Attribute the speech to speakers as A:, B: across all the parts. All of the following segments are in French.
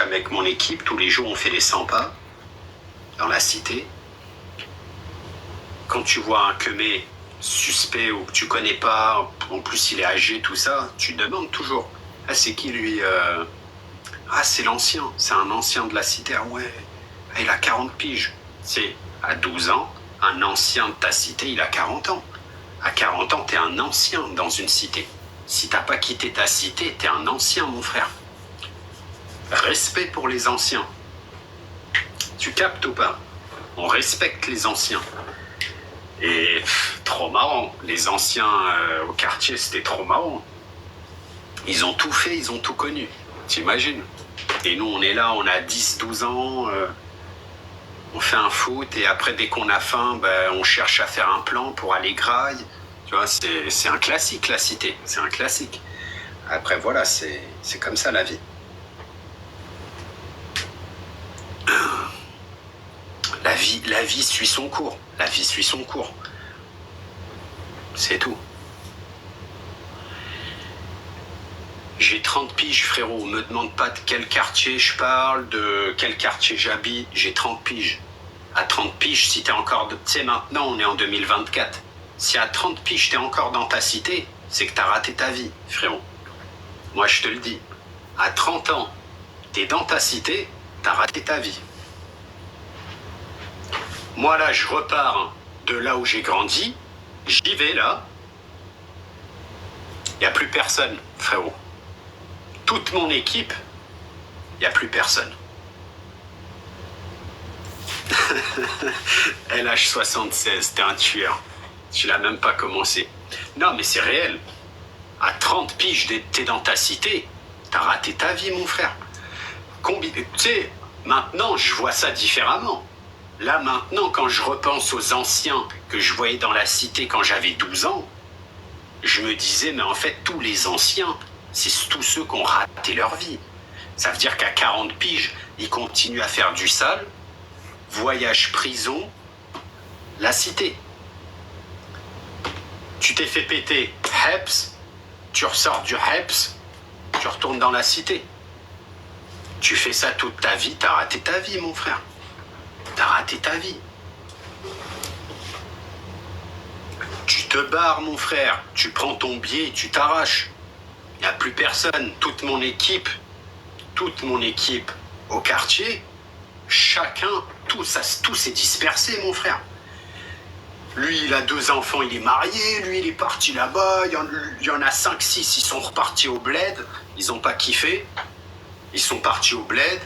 A: avec mon équipe, tous les jours on fait les 100 pas dans la cité. Quand tu vois un queumé suspect ou que tu connais pas, en plus il est âgé, tout ça, tu demandes toujours. Ah, c'est qui lui Ah, c'est l'ancien, c'est un ancien de la cité. Ah ouais, il a 40 piges. C'est à 12 ans, un ancien de ta cité, il a 40 ans. À 40 ans, t'es un ancien dans une cité. Si t'as pas quitté ta cité, t'es un ancien, mon frère. Respect pour les anciens. Tu captes ou pas? On respecte les anciens. Et trop marrant. Les anciens au quartier, c'était trop marrant. Ils ont tout fait, ils ont tout connu. T'imagines? Et nous, on est là, on a 10, 12 ans, on fait un foot, et après, dès qu'on a faim, on cherche à faire un plan pour aller graille. Tu vois, c'est un classique, la cité. C'est un classique. Après, voilà, c'est comme ça, la vie. La vie suit son cours. La vie suit son cours. C'est tout. J'ai 30 piges, frérot. Me demande pas de quel quartier je parle, de quel quartier j'habite. J'ai 30 piges. À 30 piges, si t'es encore... Tu sais, maintenant, on est en 2024. Si à 30 piges, t'es encore dans ta cité, c'est que t'as raté ta vie, frérot. Moi, je te le dis. À 30 ans, t'es dans ta cité, t'as raté ta vie. Moi, là, je repars de là où j'ai grandi. J'y vais, là. Il n'y a plus personne, frérot. Toute mon équipe, il n'y a plus personne. LH76, t'es un tueur. Tu l'as même pas commencé. Non, mais c'est réel. À 30 piges, t'es dans ta cité. T'as raté ta vie, mon frère. Tu sais, maintenant, je vois ça différemment. Là, maintenant, quand je repense aux anciens que je voyais dans la cité quand j'avais 12 ans, je me disais, mais en fait, tous les anciens, c'est tous ceux qui ont raté leur vie. Ça veut dire qu'à 40 piges, ils continuent à faire du sale, voyage prison, la cité. Tu t'es fait péter HEPS, tu ressors du HEPS, tu retournes dans la cité. Tu fais ça toute ta vie, t'as raté ta vie, mon frère. T'as raté ta vie. Tu te barres, mon frère. Tu prends ton billet et tu t'arraches. Il n'y a plus personne. Toute mon équipe au quartier, chacun, tout s'est dispersé, mon frère. Lui, il a 2 enfants, il est marié. Lui, il est parti là-bas. Il y en a 5, 6, ils sont repartis au bled. Ils n'ont pas kiffé. Ils sont partis au bled.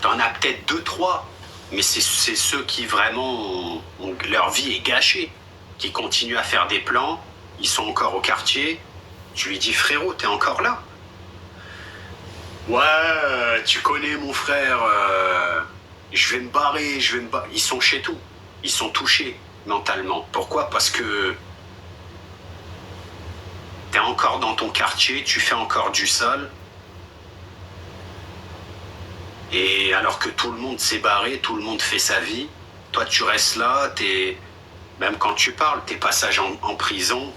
A: T'en as peut-être 2, 3. Mais c'est ceux qui vraiment leur vie est gâchée, qui continuent à faire des plans, ils sont encore au quartier. Tu lui dis, frérot, t'es encore là? Ouais, tu connais mon frère, je vais me barrer, Ils sont chez tout, ils sont touchés mentalement. Pourquoi? Parce que t'es encore dans ton quartier, tu fais encore du sale. Et alors que tout le monde s'est barré, tout le monde fait sa vie, toi tu restes là, même quand tu parles, tes passages en prison,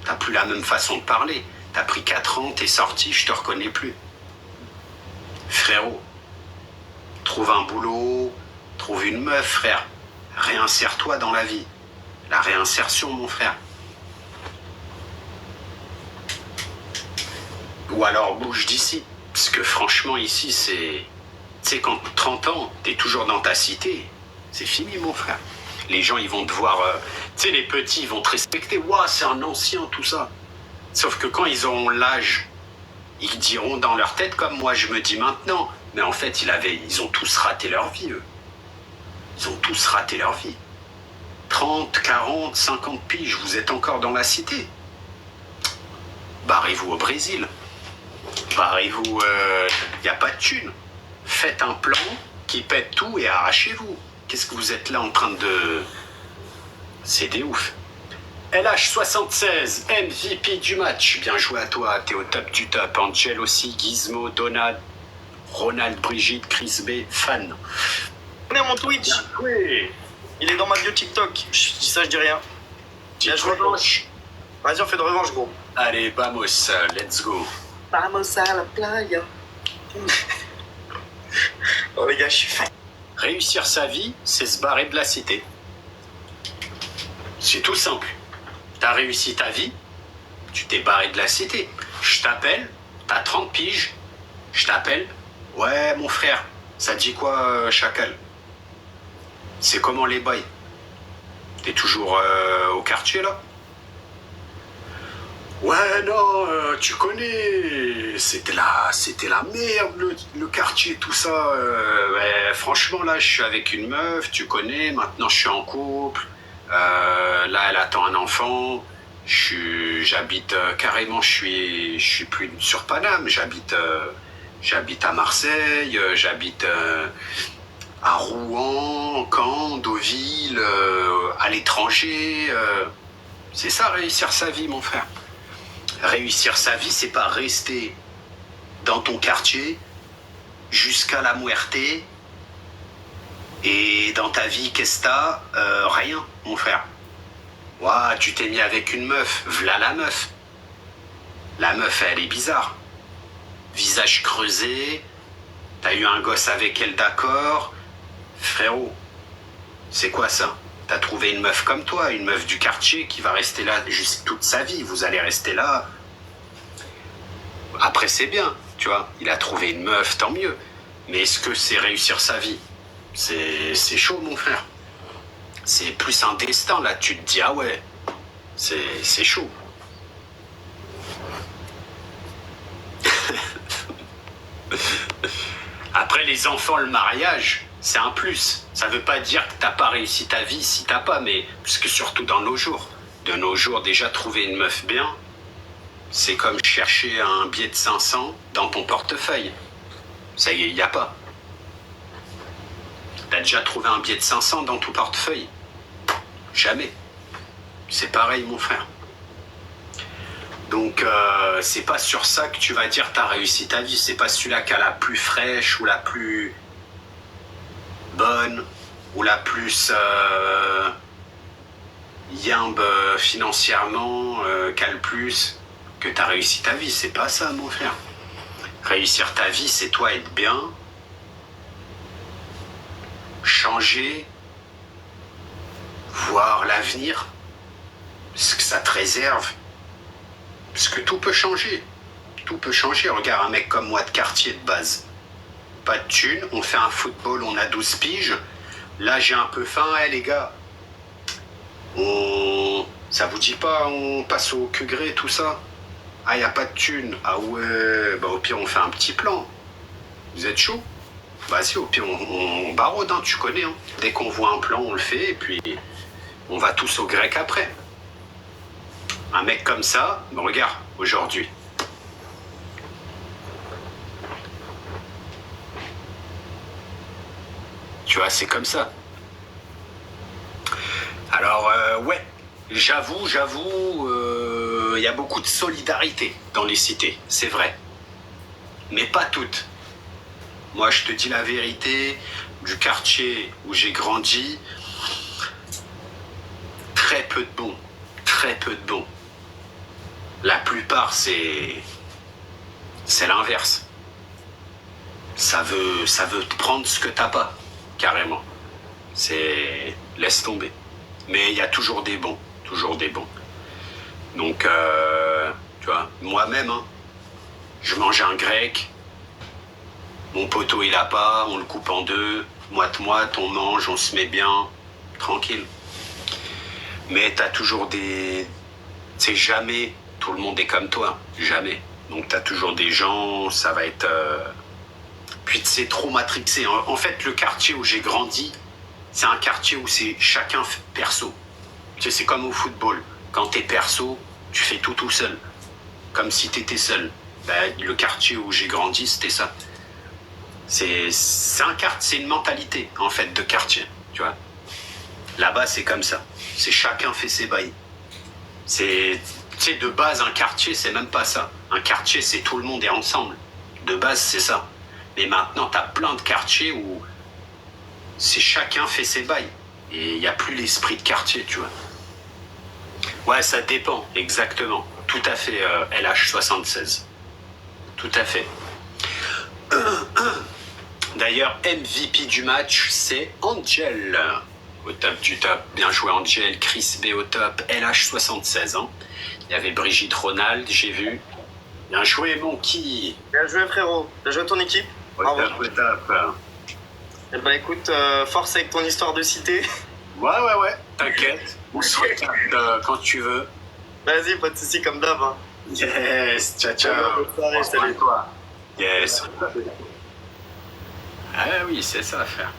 A: t'as plus la même façon de parler. T'as pris 4 ans, t'es sorti, je te reconnais plus. Frérot, trouve un boulot, trouve une meuf, frère. Réinsère-toi dans la vie. La réinsertion, mon frère. Ou alors bouge d'ici. Parce que franchement, ici, c'est... Tu sais, quand 30 ans, t'es toujours dans ta cité, c'est fini, mon frère. Les gens, ils vont te voir... tu sais, les petits, ils vont te respecter. Ouah, c'est un ancien, tout ça. Sauf que quand ils auront l'âge, ils diront dans leur tête, comme moi, je me dis maintenant. Mais en fait, ils ont tous raté leur vie, eux. Ils ont tous raté leur vie. 30, 40, 50 piges, vous êtes encore dans la cité. Barrez-vous au Brésil. Barrez-vous... y a pas de thunes. Faites un plan qui pète tout et arrachez-vous. Qu'est-ce que vous êtes là en train de... C'est des ouf. LH76, MVP du match. Bien joué à toi, t'es au top du top. Angel aussi, Gizmo, Donald, Ronald, Brigitte, Chris B, fan.
B: On est à mon Twitch.
A: Oui.
B: Il est dans ma bio TikTok. Je dis ça, je dis rien.
A: Petite revanche.
B: Vas-y, on fait de revanche, gros.
A: Allez, vamos, let's go.
B: Vamos a la playa. Oh les gars, je suis fatigué.
A: Réussir sa vie, c'est se barrer de la cité. C'est tout simple. T'as réussi ta vie, tu t'es barré de la cité. Je t'appelle, t'as 30 piges, je t'appelle. Ouais, mon frère, ça te dit quoi, Chacal? C'est comment les bails? T'es toujours au quartier, là? Ouais, non, tu connais, c'était la merde, le quartier, tout ça. Ouais, franchement, là, je suis avec une meuf, tu connais, maintenant je suis en couple. Là, elle attend un enfant. J'habite carrément, je suis plus sur Paname. J'habite à Marseille. J'habite à Rouen, Caen, Deauville, à l'étranger. C'est ça, réussir sa vie, mon frère. Réussir sa vie, c'est pas rester dans ton quartier jusqu'à la muerte. Et dans ta vie, qu'est-ce que t'as? Rien, mon frère. Ouah, tu t'es mis avec une meuf, v'là la meuf. La meuf, elle est bizarre. Visage creusé, t'as eu un gosse avec elle, d'accord. Frérot, c'est quoi ça? T'as trouvé une meuf comme toi, une meuf du quartier qui va rester là juste toute sa vie. Vous allez rester là. Après, c'est bien, tu vois. Il a trouvé une meuf, tant mieux. Mais est-ce que c'est réussir sa vie? C'est chaud, mon frère. C'est plus un destin, là. Tu te dis, ah ouais, c'est chaud. Après, les enfants, le mariage, c'est un plus. Ça veut pas dire que t'as pas réussi ta vie si t'as pas, mais puisque surtout dans nos jours. De nos jours, déjà, trouver une meuf bien, c'est comme chercher un billet de 500 dans ton portefeuille. Ça y est, il n'y a pas. T'as déjà trouvé un billet de 500 dans ton portefeuille? Jamais. C'est pareil, mon frère. Donc, c'est pas sur ça que tu vas dire t'as réussi ta vie. C'est pas celui-là qui a la plus fraîche ou la plus bonne ou la plus yimbe financièrement, qu'a le plus que t'as réussi ta vie. C'est pas ça, mon frère. Réussir ta vie, c'est toi être bien, changer, voir l'avenir, ce que ça te réserve. Parce que tout peut changer. Tout peut changer. Regarde un mec comme moi de quartier de base. Pas de thunes, on fait un football, on a 12 piges. Là, j'ai un peu faim, les gars. Ça vous dit pas, on passe au Cugré, tout ça? Ah, y a pas de thunes. Ah ouais, bah au pire, on fait un petit plan. Vous êtes chaud? Vas-y, au pire, on baraude, hein, tu connais. Hein. Dès qu'on voit un plan, on le fait, et puis on va tous au grec après. Un mec comme ça, regarde, aujourd'hui. Tu vois, c'est comme ça. Alors, ouais, j'avoue, il y a beaucoup de solidarité dans les cités, c'est vrai. Mais pas toutes. Moi, je te dis la vérité, du quartier où j'ai grandi, très peu de bons, très peu de bons. La plupart, c'est l'inverse. Ça veut te prendre ce que t'as pas, carrément. C'est laisse tomber. Mais il y a toujours des bons, toujours des bons. Donc, tu vois, moi-même, hein, je mange un grec. Mon poteau, il a pas, on le coupe en deux. Moite-moite, on mange, on se met bien, tranquille. Mais t'as toujours des... C'est jamais tout le monde est comme toi, jamais. Donc t'as toujours des gens, ça va être... Puis c'est trop matrixé. En fait, le quartier où j'ai grandi, c'est un quartier où c'est chacun perso. Tu sais, c'est comme au football. Quand t'es perso, tu fais tout seul. Comme si t'étais seul. Ben, le quartier où j'ai grandi, c'était ça. C'est une mentalité, en fait, de quartier, tu vois. Là-bas, c'est comme ça. C'est chacun fait ses bails. Tu sais, de base, un quartier, c'est même pas ça. Un quartier, c'est tout le monde est ensemble. De base, c'est ça. Mais maintenant, t'as plein de quartiers où c'est chacun fait ses bails. Et il n'y a plus l'esprit de quartier, tu vois. Ouais, ça dépend, exactement. Tout à fait, LH76. Tout à fait. D'ailleurs, MVP du match, c'est Angel. Au top du top. Bien joué Angel, Chris B au top, LH76. Hein. Il y avait Brigitte Ronald, j'ai vu. Bien joué Monkey.
B: Bien joué, frérot. Bien joué ton équipe.
A: Au
B: Bravo.
A: top, au top.
B: Eh ben, écoute, force avec ton histoire de cité.
A: Ouais, t'inquiète. On se recapte quand tu veux.
B: Vas-y, pas de soucis comme d'hab. Hein.
A: Yes, ciao, ciao.
B: Bonne soirée,
A: Prends soin
B: salut.
A: de toi. Yes. Ah oui, c'est ça à faire.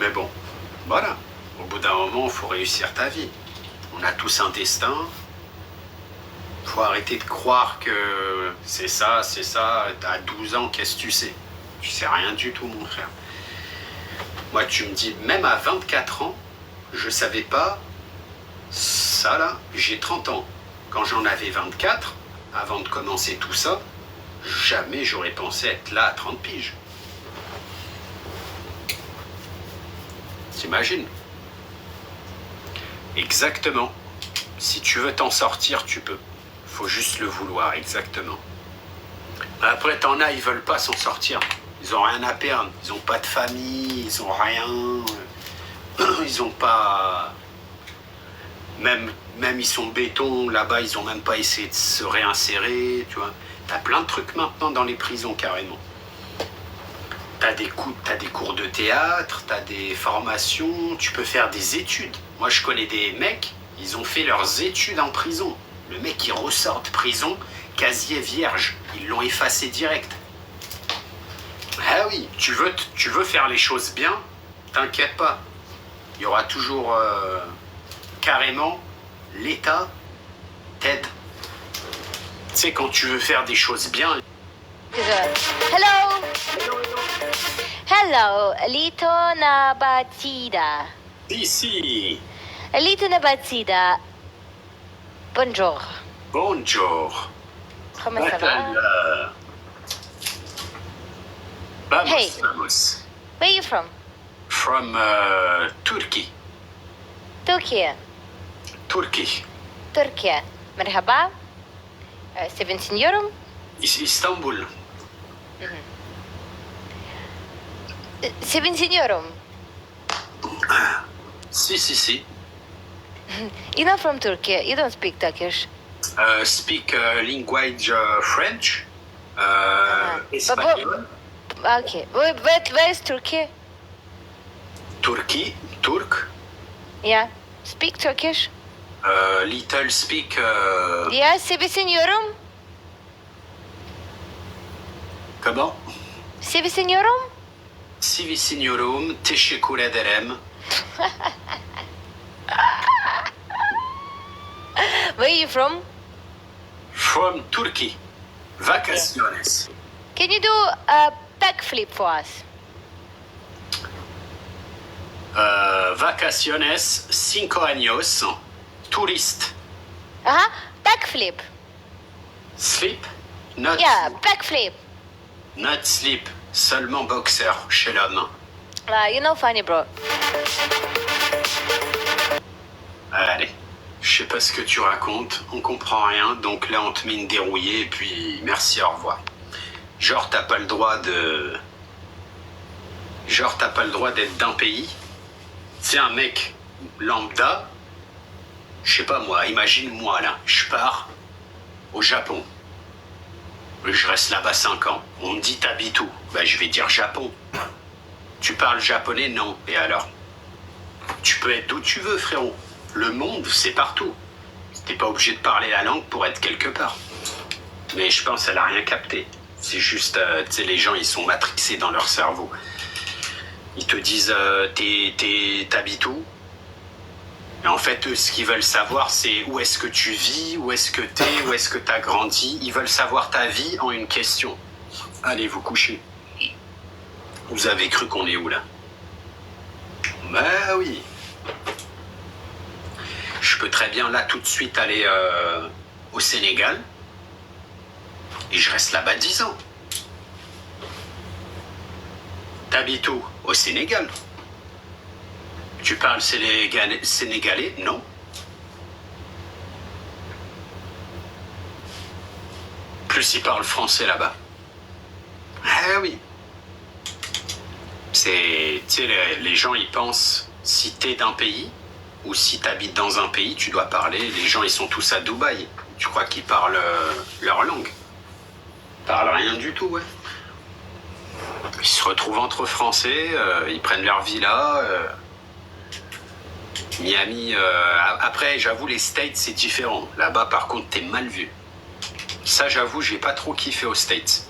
A: Mais bon, voilà. Au bout d'un moment, il faut réussir ta vie. On a tous un destin. Faut arrêter de croire que c'est ça. À 12 ans, qu'est-ce que tu sais? Tu sais rien du tout, mon frère. Moi, tu me dis, même à 24 ans, je savais pas ça là. J'ai 30 ans. Quand j'en avais 24, avant de commencer tout ça, jamais j'aurais pensé être là à 30 piges. T'imagines? Exactement. Si tu veux t'en sortir, tu peux. Faut juste le vouloir, exactement. Après, t'en as, ils veulent pas s'en sortir. Ils ont rien à perdre. Ils ont pas de famille, ils ont rien. Ils ont pas... Même ils sont béton, là-bas, ils ont même pas essayé de se réinsérer, tu vois. T'as plein de trucs maintenant dans les prisons, carrément. T'as des cours de théâtre, t'as des formations, tu peux faire des études. Moi, je connais des mecs, ils ont fait leurs études en prison. Le mec, il ressort de prison, casier vierge. Ils l'ont effacé direct. Ah oui, tu veux faire les choses bien, t'inquiète pas. Il y aura toujours carrément l'État t'aide. Tu sais, quand tu veux faire des choses bien...
C: Hello! Hello, Lito na Batida.
A: Ici,
C: Lito na Batida. Bonjour.
A: bonjour.
C: Comment ça va?
A: Vamos,
C: Hey.
A: vamos.
C: Where are you from?
A: From Turkey.
C: Turkey.
A: Turkey.
C: Turkey. مرحبا. 17 euro.
A: Istanbul.
C: 17 euro.
A: Si.
C: You're not from Turkey. You don't speak Turkish.
A: Speak language French.
C: But
A: Espagnol.
C: okay. Where is Turkey?
A: Turkey. Turk.
C: Yeah. Speak Turkish.
A: Little speak...
C: Yeah, 17 euro.
A: Comment?
C: 17 euro.
A: Sivi signorum, teşekkür ederim.
C: Where are you from?
A: From Turkey. Vacaciones.
C: Can you do a backflip for us?
A: Vacaciones, 5 años. Tourist.
C: Backflip.
A: Sleep. Not,
C: Yeah, backflip.
A: not sleep. Seulement boxer chez l'homme.
C: You're not funny, bro.
A: Allez. Je sais pas ce que tu racontes. On comprend rien. Donc là, on te met une dérouillée. Et puis, merci, au revoir. Genre, t'as pas le droit de... Genre, t'as pas le droit d'être d'un pays. C'est un mec lambda. Je sais pas moi, imagine-moi là, je pars au Japon. Je reste là-bas 5 ans. On me dit t'habites où? Ben je vais dire Japon. Tu parles japonais? Non. Et alors? Tu peux être d'où tu veux, frérot. Le monde, c'est partout. T'es pas obligé de parler la langue pour être quelque part. Mais je pense qu'elle a rien capté. C'est juste, tu sais, les gens, ils sont matrixés dans leur cerveau. Ils te disent, t'habites où? Et en fait, eux, ce qu'ils veulent savoir, c'est où est-ce que tu vis, où est-ce que t'es, où est-ce que t'as grandi. Ils veulent savoir ta vie en une question. Allez vous coucher. Vous avez cru qu'on est où, là? Bah oui. Je peux très bien, là, tout de suite, aller au Sénégal. Et je reste là-bas 10 ans. T'habites où? Au Sénégal. Tu parles sénégalais? Non. Plus ils parlent français là-bas. Ah oui. Tu sais, les gens, ils pensent, si t'es d'un pays, ou si t'habites dans un pays, tu dois parler. Les gens, ils sont tous à Dubaï. Tu crois qu'ils parlent leur langue? Ils parlent rien du tout, ouais. Ils se retrouvent entre Français, ils prennent leur villa. Miami, après, j'avoue, les States, c'est différent. Là-bas, par contre, t'es mal vu. Ça, j'avoue, j'ai pas trop kiffé aux States.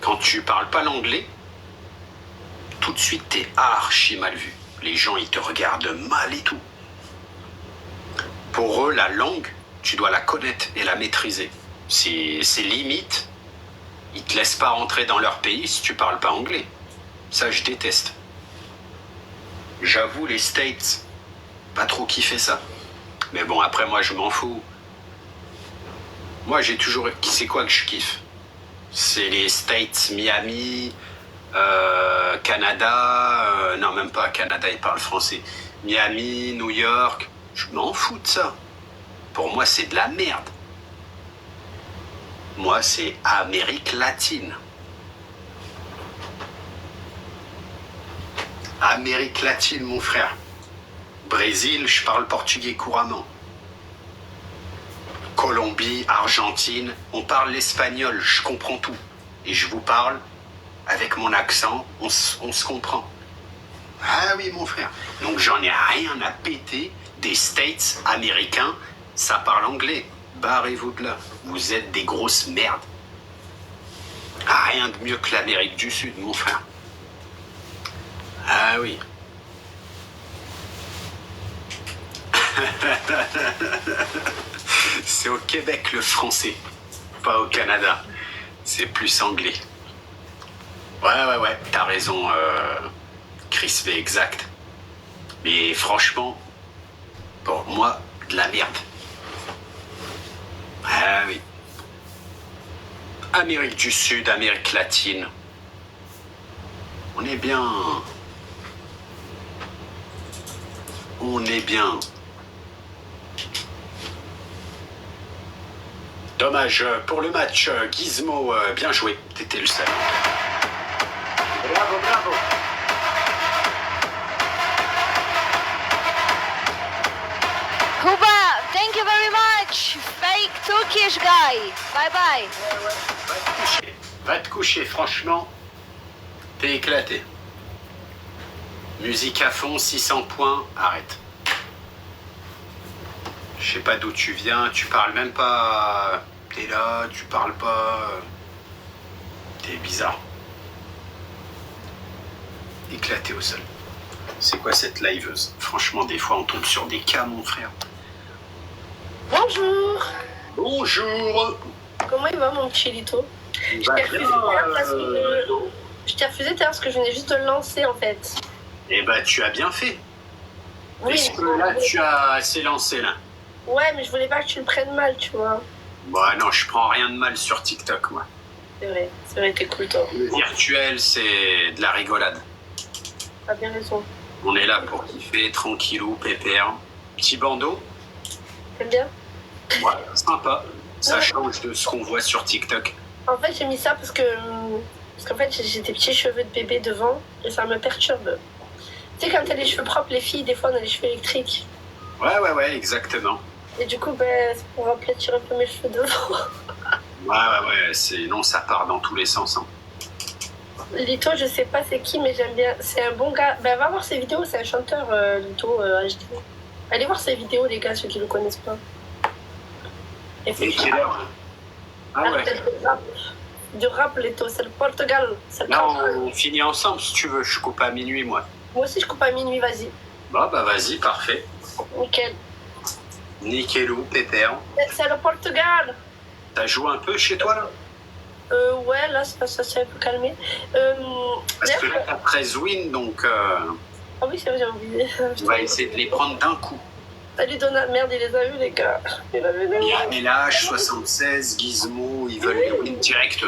A: Quand tu parles pas l'anglais, tout de suite, t'es archi mal vu. Les gens, ils te regardent mal et tout. Pour eux, la langue, tu dois la connaître et la maîtriser. C'est limite. Ils te laissent pas rentrer dans leur pays si tu parles pas anglais. Ça, je déteste. J'avoue, les States, pas trop kiffé ça. Mais bon, après, moi, je m'en fous. Moi, j'ai toujours... C'est quoi que je kiffe? C'est les States, Miami, Canada... non, même pas. Canada, ils parlent français. Miami, New York... Je m'en fous de ça. Pour moi, c'est de la merde. Moi, c'est Amérique latine. Amérique latine, mon frère. Brésil, je parle portugais couramment. Colombie, Argentine, on parle l'espagnol, je comprends tout. Et je vous parle avec mon accent, on se comprend. Ah oui, mon frère. Donc j'en ai rien à péter des States américains, ça parle anglais. Barrez-vous de là. Vous êtes des grosses merdes. Ah, rien de mieux que l'Amérique du Sud, mon frère. Ah oui. C'est au Québec le français, pas au Canada. C'est plus anglais. Ouais, t'as raison, Crispé, exact. Mais franchement, pour moi, de la merde. Ah oui. Amérique du Sud, Amérique latine. On est bien. On est bien. Dommage pour le match, Gizmo, bien joué. T'étais le seul. Bravo, bravo.
C: Kuba, thank you very much. Fake Turkish guy. Bye bye.
A: Ouais. Va te coucher, franchement. T'es éclaté. Musique à fond, 600 points, arrête. Je sais pas d'où tu viens, tu parles même pas. T'es là, tu parles pas. T'es bizarre. Éclaté au sol. C'est quoi cette liveuse? Franchement, des fois, on tombe sur des cas, mon frère.
D: Bonjour.
A: Bonjour.
D: Comment il va mon petit Lito? Je t'ai refusé tout à l'heure parce que je venais juste de le lancer en fait.
A: Eh ben, tu as bien fait.
D: Oui.
A: Est-ce que là, tu as assez lancé, là?
D: Ouais, mais je voulais pas que tu le prennes mal, tu vois.
A: Bah non, je prends rien de mal sur TikTok, moi.
D: C'est vrai, t'es cool toi.
A: Le virtuel, c'est de la rigolade.
D: T'as bien raison.
A: On est là pour kiffer, tranquillou, pépère. Petit bandeau,
D: T'aimes bien?
A: ouais, sympa. Ça
D: Ouais.
A: change de ce qu'on voit sur TikTok.
D: En fait, j'ai mis ça parce qu'en fait, j'ai des petits cheveux de bébé devant et ça me perturbe. Tu sais, quand t'as les cheveux propres, les filles, des fois, on a les cheveux électriques.
A: Ouais, exactement.
D: Et du coup, c'est pour aplatir un peu mes cheveux devant.
A: Ouais, sinon ça part dans tous les sens. Hein.
D: Lito, je sais pas c'est qui, mais j'aime bien. C'est un bon gars. Va voir ses vidéos, c'est un chanteur, Lito HD. Allez voir ses vidéos, les gars, ceux qui le connaissent pas.
A: Et quelle heure? Ah ouais.
D: Du rap, Lito, c'est le Portugal. C'est le
A: Là,
D: Portugal.
A: on finit ensemble si tu veux. Je coupe à minuit, moi.
D: Moi aussi, je coupe à minuit, vas-y.
A: Bah vas-y, parfait.
D: Nickel.
A: Nickelou, pépère.
D: C'est le Portugal.
A: T'as joué un peu chez toi, là?
D: Ouais, là, ça s'est un peu calmé.
A: Parce que là, t'as 13 wins, donc
D: Ah oui, c'est vrai, j'ai oublié.
A: on va essayer de les prendre d'un coup.
D: Salut Donat, merde, il les a vus, les gars. Il a vu les
A: Il y a LH, 76, Gizmo, ils veulent les wins direct.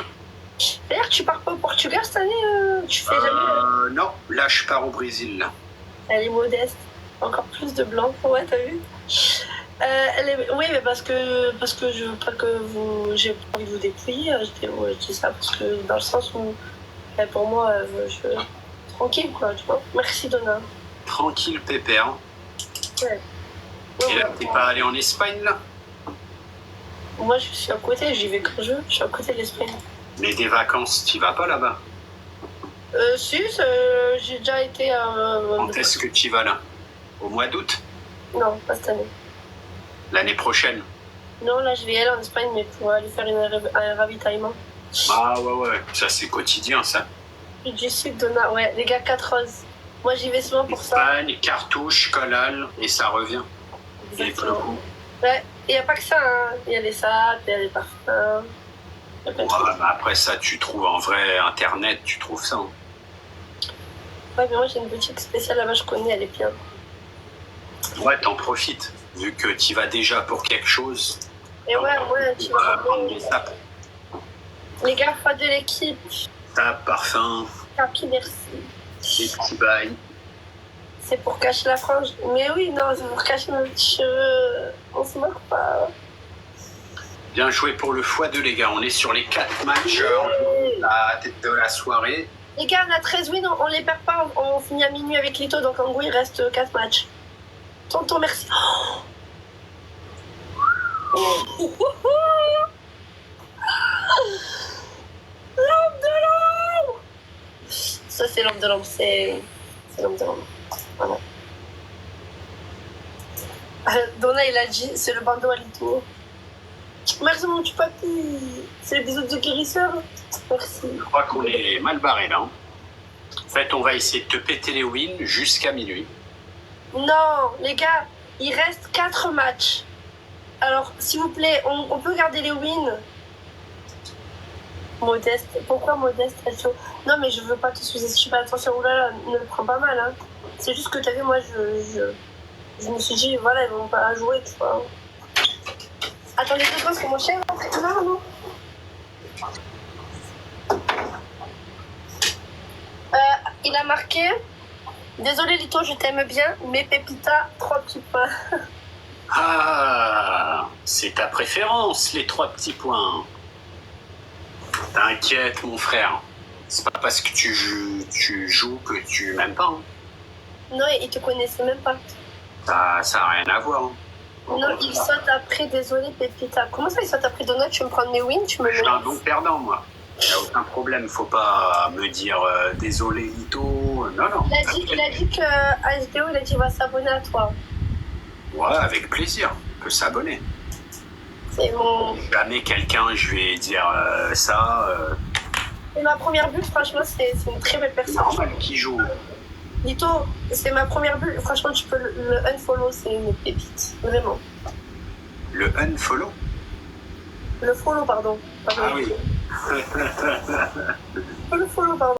D: D'ailleurs, tu pars pas au Portugal cette année Tu fais jamais.
A: Non, là, je pars au Brésil, là.
D: Elle est modeste. Encore plus de blanc. Ouais, t'as vu Oui, mais parce que je veux pas que vous. J'ai pas envie de vous dépouiller. Je dis ça parce que dans le sens où, pour moi, Tranquille, quoi, tu vois. Merci, Donna.
A: Tranquille, pépère.
D: Ouais.
A: Et là, t'es pas allé en Espagne, là?
D: Moi, je suis à côté, j'y vais quand je veux. Je suis à côté de l'Espagne.
A: Mais des vacances, t'y vas pas là-bas?
D: Si, j'ai déjà été
A: Quand est-ce que t'y vas, là? Au mois d'août?
D: Non, pas cette année.
A: L'année prochaine?
D: Non, là, je vais aller en Espagne, mais pour aller faire un ravitaillement.
A: Ah ouais, ça c'est quotidien, ça.
D: Du sud, Donna, ouais, les gars, 4 roses. Moi, j'y vais souvent pour ça.
A: Espagne, cartouche, collal, et ça revient.
D: Exactement. Ouais, il n'y a pas que ça, hein. Il y a les sapes, il y a les parfums. Il y a plein de trucs.
A: Bah après ça, tu trouves en vrai Internet, tu trouves ça. Hein.
D: Ouais, mais moi, j'ai une boutique spéciale là-bas, je connais, elle est bien.
A: Ouais, t'en profites. Vu que t'y vas déjà pour quelque chose.
D: Et ouais, tu vas
A: prendre des sapes.
D: Les gars, pas de l'équipe.
A: Sapes, parfum,
D: Capi, merci.
A: des petits bails.
D: C'est pour cacher la frange. Mais oui, non, c'est pour cacher nos petits cheveux. On se moque pas.
A: Bien joué pour le x2, les gars. On est sur les 4 matchs la tête de la soirée.
D: Les gars, on a 13 wins, on les perd pas. On finit à minuit avec Lito, donc en gros, il reste 4 matchs. Tonton, merci. Lampe de l'ombre. Ça, c'est lampe de l'ombre. C'est lampe de l'ombre. Voilà. Donna, il a dit, c'est le bandeau à Lito. Merci, mon petit papy. C'est le bisou de guérisseur. Merci.
A: Je crois qu'on est mal barré là. En fait, on va essayer de te péter les wins jusqu'à minuit.
D: Non, les gars, il reste 4 matchs. Alors, s'il vous plaît, on peut garder les wins. Modeste. Pourquoi Modeste? Non, mais je veux pas te sous-estimer. Attention, oulala, ne le prends pas mal. Hein. C'est juste que t'as vu, moi, je me suis dit, voilà, ils vont pas jouer, tu vois. Attendez 2 secondes, parce que mon chien est rentré. Non. Il a marqué. Désolé Lito, je t'aime bien, mais Pépita, 3 petits points.
A: Ah, c'est ta préférence, les 3 petits points. T'inquiète, mon frère. C'est pas parce que tu joues que tu m'aimes pas. Hein.
D: Non, il te connaissait même pas.
A: Ça a rien à voir. Hein.
D: Non, il saute après, désolé Pépita. Comment ça, il saute après Donut? Tu veux me prendre mes wins? Tu me
A: Je suis un bon perdant, moi. Il n'y a aucun problème. Faut pas me dire désolé, Lito. Non.
D: Il a dit que ASBO, il a dit il va s'abonner à toi.
A: Ouais, avec plaisir. On peut s'abonner.
D: C'est mon...
A: Jamais quelqu'un, je vais dire ça.
D: C'est ma première bulle, franchement, c'est une très belle personne.
A: Normal qui joue.
D: Lito, c'est ma première bulle. Franchement, tu peux le unfollow, c'est une pépite. Vraiment.
A: Le unfollow?
D: Le follow, pardon.
A: Ah oui.
D: Le follow, pardon.